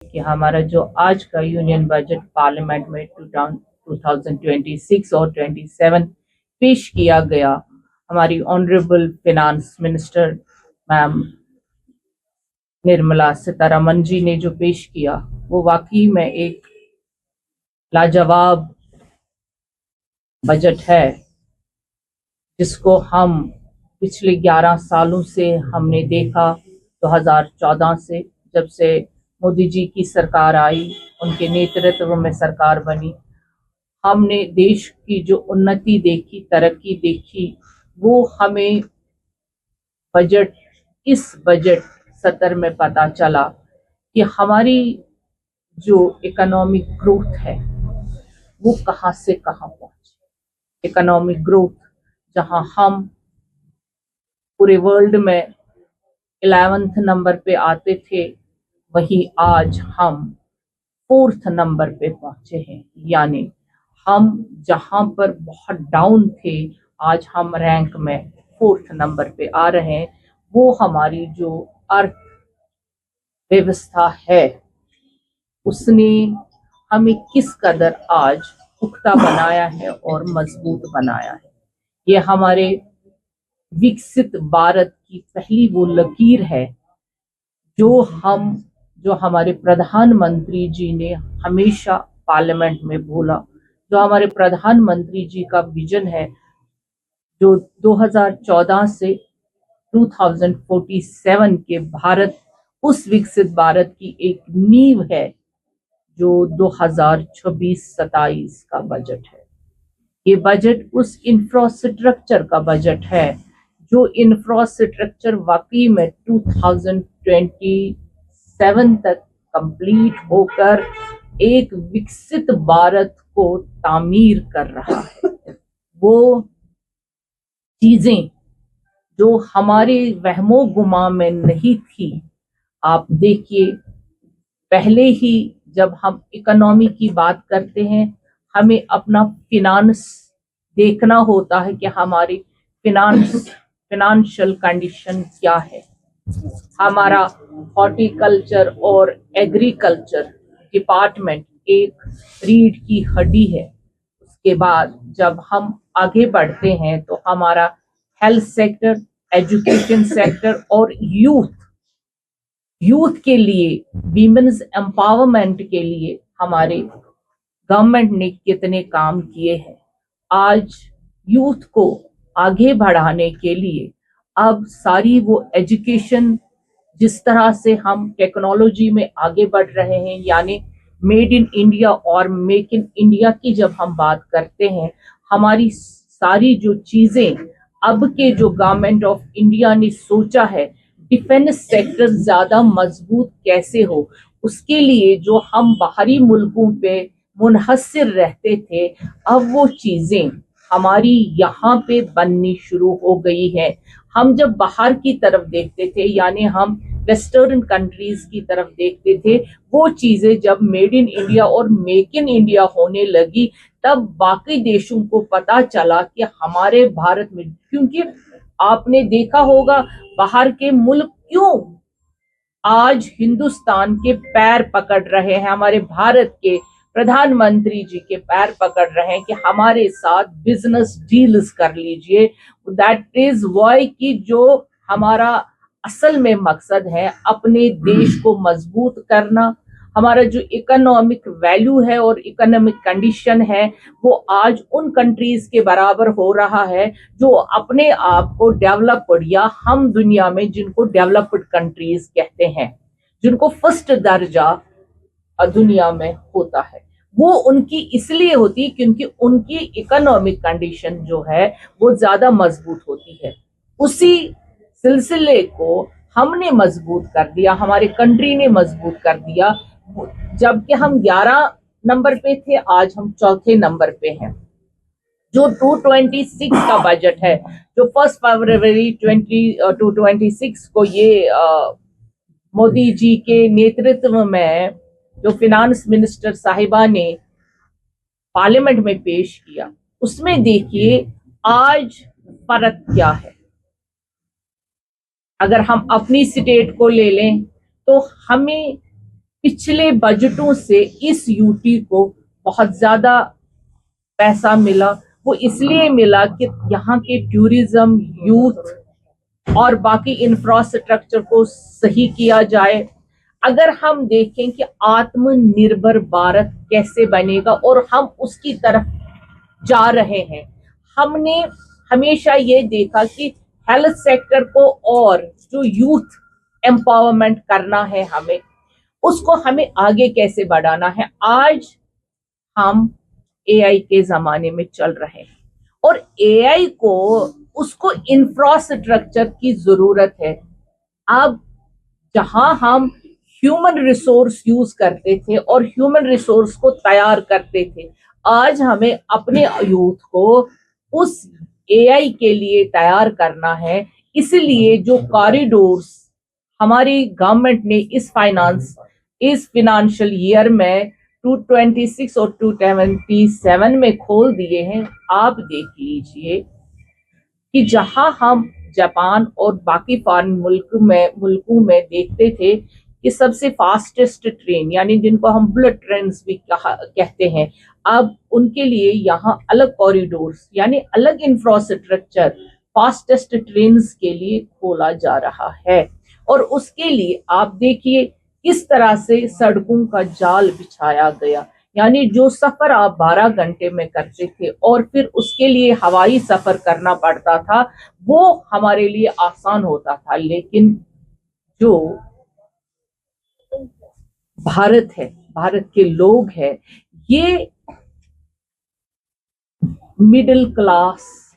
कि हमारा जो आज का यूनियन बजट पार्लियामेंट में 2026 और 27 पेश किया गया, हमारी honourable finance minister ma'am Nirmala Sitharaman ji ने जो पेश किया, वो वाकई में एक लाजवाब बजट है, जिसको हम पिछले 11 सालों से हमने देखा। 2014 से जब से मोदी जी की सरकार आई, उनके नेतृत्व में सरकार बनी, हमने देश की जो उन्नति देखी, तरक्की देखी, वो हमें इस बजट सत्र में पता चला कि हमारी जो इकोनॉमिक ग्रोथ है वो कहाँ से कहाँ पहुंची। इकोनॉमिक ग्रोथ जहां हम पूरे वर्ल्ड में 11th नंबर पे आते थे, वहीं आज हम 4th नंबर पे पहुंचे हैं। यानी हम जहां पर बहुत डाउन थे, आज हम रैंक में 4th नंबर पे आ रहे हैं। वो हमारी जो अर्थव्यवस्था है, उसने हमें किस कदर आज पुख्ता बनाया है और मजबूत बनाया है। ये हमारे विकसित भारत की पहली वो लकीर है जो हमारे प्रधानमंत्री जी ने हमेशा पार्लियामेंट में बोला। जो हमारे प्रधानमंत्री जी का विजन है, जो 2014 से 2047 के भारत, उस विकसित भारत की एक नींव है, जो 2026-27 का बजट है। ये बजट उस इंफ्रास्ट्रक्चर का बजट है, जो इंफ्रास्ट्रक्चर वाकई में 2027 तक कंप्लीट होकर एक विकसित भारत को तामीर कर रहा है। वो चीजें जो हमारे वहमो गुमा में नहीं थी, आप देखिए, पहले ही जब हम इकोनॉमी की बात करते हैं, हमें अपना फिनांस देखना होता है कि हमारी फिनांशियल कंडीशन क्या है। हमारा हॉर्टिकल्चर और एग्रीकल्चर डिपार्टमेंट एक रीढ़ की हड्डी है। उसके बाद जब हम आगे बढ़ते हैं तो हमारा हेल्थ सेक्टर, एजुकेशन सेक्टर और यूथ के लिए, वीमेन्स एम्पावरमेंट के लिए हमारे गवर्नमेंट ने कितने काम किए हैं। आज यूथ को आगे बढ़ाने के लिए अब सारी वो एजुकेशन, जिस तरह से हम टेक्नोलॉजी में आगे बढ़ रहे हैं, यानी मेड इन इंडिया और मेक इन इंडिया की जब हम बात करते हैं, हमारी सारी जो चीजें अब के जो गवर्नमेंट ऑफ इंडिया ने सोचा है, डिफेंस सेक्टर ज्यादा मजबूत कैसे हो, उसके लिए जो हम बाहरी मुल्कों पे मुनहसर रहते थे, अब वो चीजें हमारी यहाँ पे बननी शुरू हो गई है। हम जब बाहर की तरफ देखते थे, यानी हम वेस्टर्न कंट्रीज की तरफ देखते थे, वो चीजें जब मेड इन इंडिया और मेक इन इंडिया होने लगी, तब बाकी देशों को पता चला कि हमारे भारत में, क्योंकि आपने देखा होगा बाहर के मुल्क क्यों आज हिंदुस्तान के पैर पकड़ रहे हैं, हमारे भारत के प्रधानमंत्री जी के पैर पकड़ रहे हैं कि हमारे साथ बिजनेस डील्स कर लीजिए। दैट इज वाई कि जो हमारा असल में मकसद है अपने देश को मजबूत करना, हमारा जो इकोनॉमिक वैल्यू है और इकोनॉमिक कंडीशन है, वो आज उन कंट्रीज के बराबर हो रहा है जो अपने आप को डेवलप्ड, या हम दुनिया में जिनको डेवलप्ड कंट्रीज कहते हैं, जिनको फर्स्ट दर्जा दुनिया में होता है, वो उनकी इसलिए होती है क्योंकि उनकी इकोनॉमिक कंडीशन जो है वो ज्यादा मजबूत होती है। उसी सिलसिले को हमने मजबूत कर दिया, हमारे कंट्री ने मजबूत कर दिया। जबकि हम 11 नंबर पे थे, आज हम 4थे नंबर पे हैं। जो 226 का बजट है, जो 1 फरवरी 2026 को ये मोदी जी के नेतृत्व में जो फिनांस मिनिस्टर साहिबा ने पार्लियामेंट में पेश किया, उसमें देखिए आज फर्क क्या है। अगर हम अपनी स्टेट को ले लें तो हमें पिछले बजटों से इस यूटी को बहुत ज्यादा पैसा मिला। वो इसलिए मिला कि यहाँ के टूरिज्म, यूथ और बाकी इंफ्रास्ट्रक्चर को सही किया जाए। अगर हम देखें कि आत्मनिर्भर भारत कैसे बनेगा और हम उसकी तरफ जा रहे हैं, हमने हमेशा ये देखा कि हेल्थ सेक्टर को और जो यूथ एम्पावरमेंट करना है, हमें उसको हमें आगे कैसे बढ़ाना है। आज हम एआई के जमाने में चल रहे हैं और एआई को उसको इंफ्रास्ट्रक्चर की जरूरत है। अब जहां हम ह्यूमन रिसोर्स यूज करते थे और ह्यूमन रिसोर्स को तैयार करते थे, आज हमें अपने यूथ को उस एआई के लिए तैयार करना है। इसलिए जो कॉरिडोर्स हमारी गवर्नमेंट ने इस फाइनेंशियल ईयर में 226 और 277 में खोल दिए हैं, आप देख लीजिए कि जहां हम जापान और बाकी फॉरेन मुल्कों में देखते थे कि सबसे फास्टेस्ट ट्रेन, यानी जिनको हम बुलेट ट्रेन भी कहते हैं, अब उनके लिए यहाँ अलग कॉरिडोर्स यानी अलग इंफ्रास्ट्रक्चर फास्टेस्ट ट्रेन के लिए खोला जा रहा है। और उसके लिए आप देखिए किस तरह से सड़कों का जाल बिछाया गया, यानी जो सफर आप 12 घंटे में करते थे और फिर उसके लिए हवाई सफर करना पड़ता था, वो हमारे लिए आसान होता था। लेकिन जो भारत है, भारत के लोग हैं, ये मिडिल क्लास,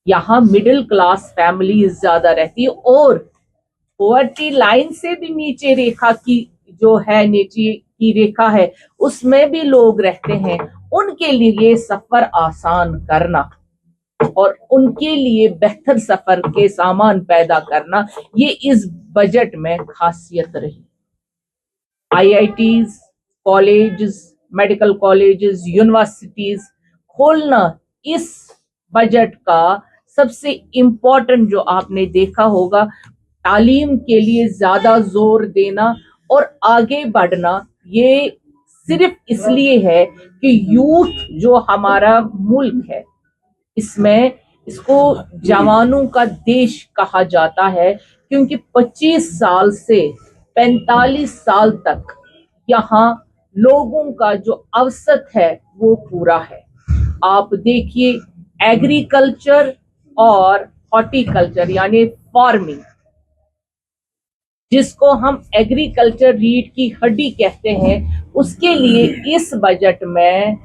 यहाँ मिडिल क्लास फैमिली ज्यादा रहती है और पॉवर्टी लाइन से भी नीचे रेखा की जो है, नीचे की रेखा है, उसमें भी लोग रहते हैं। उनके लिए सफर आसान करना और उनके लिए बेहतर सफर के सामान पैदा करना, ये इस बजट में खासियत रही। IITs, colleges, medical colleges, universities खोलना इस बजट का सबसे इम्पोर्टेंट, जो आपने देखा होगा, तालीम के लिए ज्यादा जोर देना और आगे बढ़ना। ये सिर्फ इसलिए है कि यूथ जो हमारा मुल्क है, इसमें इसको जवानों का देश कहा जाता है, क्योंकि 25 साल से 45 साल तक यहाँ लोगों का जो औसत है वो पूरा है। आप देखिए एग्रीकल्चर और हॉर्टिकल्चर यानी फार्मिंग, जिसको हम एग्रीकल्चर रीढ़ की हड्डी कहते हैं, उसके लिए इस बजट में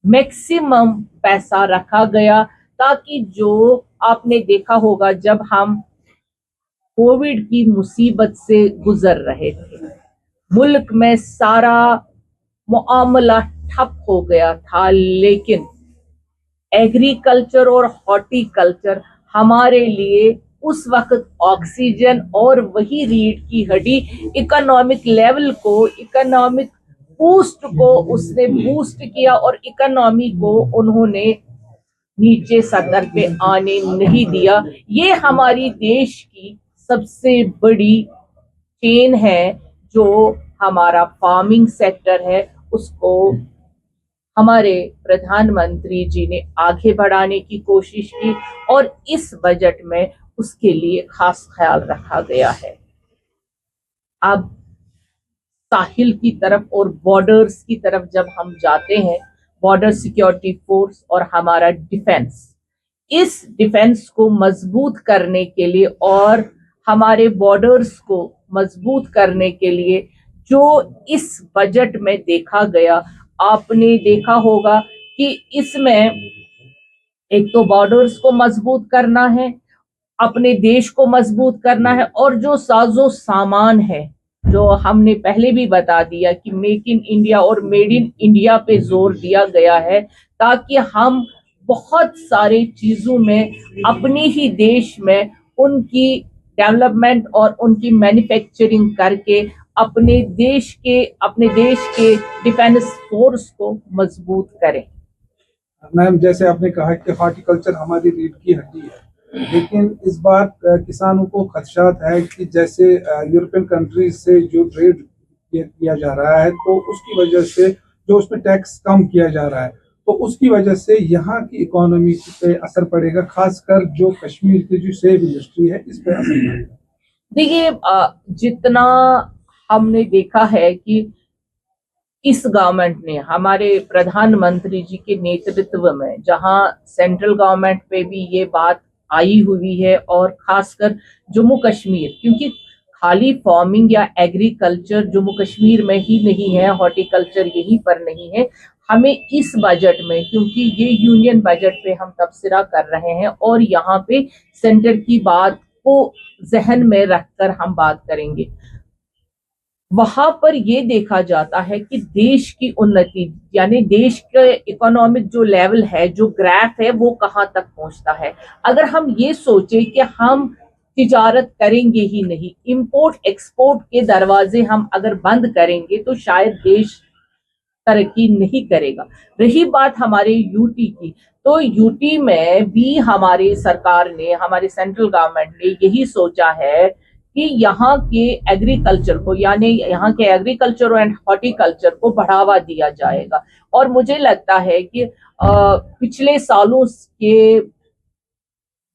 मैक्सिमम पैसा रखा गया, ताकि जो आपने देखा होगा जब हम कोविड की मुसीबत से गुजर रहे थे, मुल्क में सारा मुआमला ठप हो गया था, लेकिन एग्रीकल्चर और हॉर्टिकल्चर हमारे लिए उस वक्त ऑक्सीजन और वही रीढ़ की हड्डी, इकोनॉमिक लेवल को, इकोनॉमिक बूस्ट को उसने बूस्ट किया और इकोनॉमी को उन्होंने नीचे सतर पे आने नहीं दिया। ये हमारी देश की सबसे बड़ी चेन है, जो हमारा फार्मिंग सेक्टर है, उसको हमारे प्रधानमंत्री जी ने आगे बढ़ाने की कोशिश की और इस बजट में उसके लिए खास ख्याल रखा गया है। अब साहिल की तरफ और बॉर्डर्स की तरफ जब हम जाते हैं, बॉर्डर सिक्योरिटी फोर्स और हमारा डिफेंस, इस डिफेंस को मजबूत करने के लिए और हमारे बॉर्डर्स को मजबूत करने के लिए जो इस बजट में देखा गया, आपने देखा होगा कि इसमें एक तो बॉर्डर्स को मजबूत करना है, अपने देश को मजबूत करना है, और जो साजो सामान है, जो हमने पहले भी बता दिया कि मेक इन इंडिया और मेड इन इंडिया पे जोर दिया गया है, ताकि हम बहुत सारी चीजों में अपने ही देश में उनकी डेवलपमेंट और उनकी मैन्युफैक्चरिंग करके अपने देश के डिफेंस फोर्स को मजबूत करें। मैम, जैसे आपने कहा कि हॉर्टिकल्चर हमारी रीढ़ की हड्डी है, लेकिन इस बार किसानों को खदशात है कि जैसे यूरोपियन कंट्रीज से जो ट्रेड किया जा रहा है, तो उसकी वजह से जो उसमें टैक्स कम किया जा रहा है, तो उसकी वजह से यहाँ की इकोनॉमी पे असर पड़ेगा, खासकर जो कश्मीर की जो सेब इंडस्ट्री है इस पे असर पड़ेगा। देखिए, जितना हमने देखा है कि इस गवर्नमेंट ने, हमारे प्रधानमंत्री जी के नेतृत्व में, जहां सेंट्रल गवर्नमेंट पे भी ये बात आई हुई है, और खासकर जम्मू कश्मीर, क्योंकि खाली फार्मिंग या एग्रीकल्चर जम्मू कश्मीर में ही नहीं है, हॉर्टिकल्चर यहीं पर नहीं है। हमें इस बजट में, क्योंकि ये यूनियन बजट पे हम तबसरा कर रहे हैं और यहाँ पे सेंटर की बात को जहन में रखकर हम बात करेंगे, वहां पर ये देखा जाता है कि देश की उन्नति, यानी देश के इकोनॉमिक जो लेवल है, जो ग्राफ है, वो कहाँ तक पहुंचता है। अगर हम ये सोचे कि हम तिजारत करेंगे ही नहीं, इंपोर्ट एक्सपोर्ट के दरवाजे हम अगर बंद करेंगे, तो शायद देश तरक्की नहीं करेगा। रही बात हमारे यूटी की, तो यूटी में भी हमारी सरकार ने, हमारी सेंट्रल गवर्नमेंट ने यही सोचा है कि यहाँ के एग्रीकल्चर को, यानी यहाँ के एग्रीकल्चर एंड हॉर्टिकल्चर को बढ़ावा दिया जाएगा। और मुझे लगता है कि पिछले सालों के,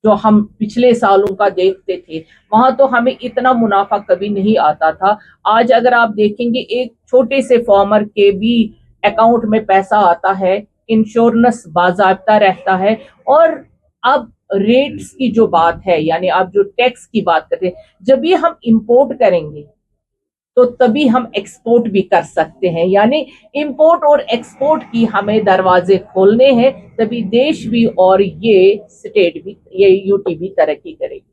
जो हम पिछले सालों का देखते थे, वहां तो हमें इतना मुनाफा कभी नहीं आता था। आज अगर आप देखेंगे, एक छोटे से फार्मर के भी अकाउंट में पैसा आता है, इंश्योरेंस बाजाबता रहता है। और अब रेट्स की जो बात है, यानी आप जो टैक्स की बात करते हैं, जब भी हम इंपोर्ट करेंगे तो तभी हम एक्सपोर्ट भी कर सकते हैं। यानी इंपोर्ट और एक्सपोर्ट की हमें दरवाजे खोलने हैं, तभी देश भी और ये स्टेट भी, ये यूटी भी तरक्की करेगी।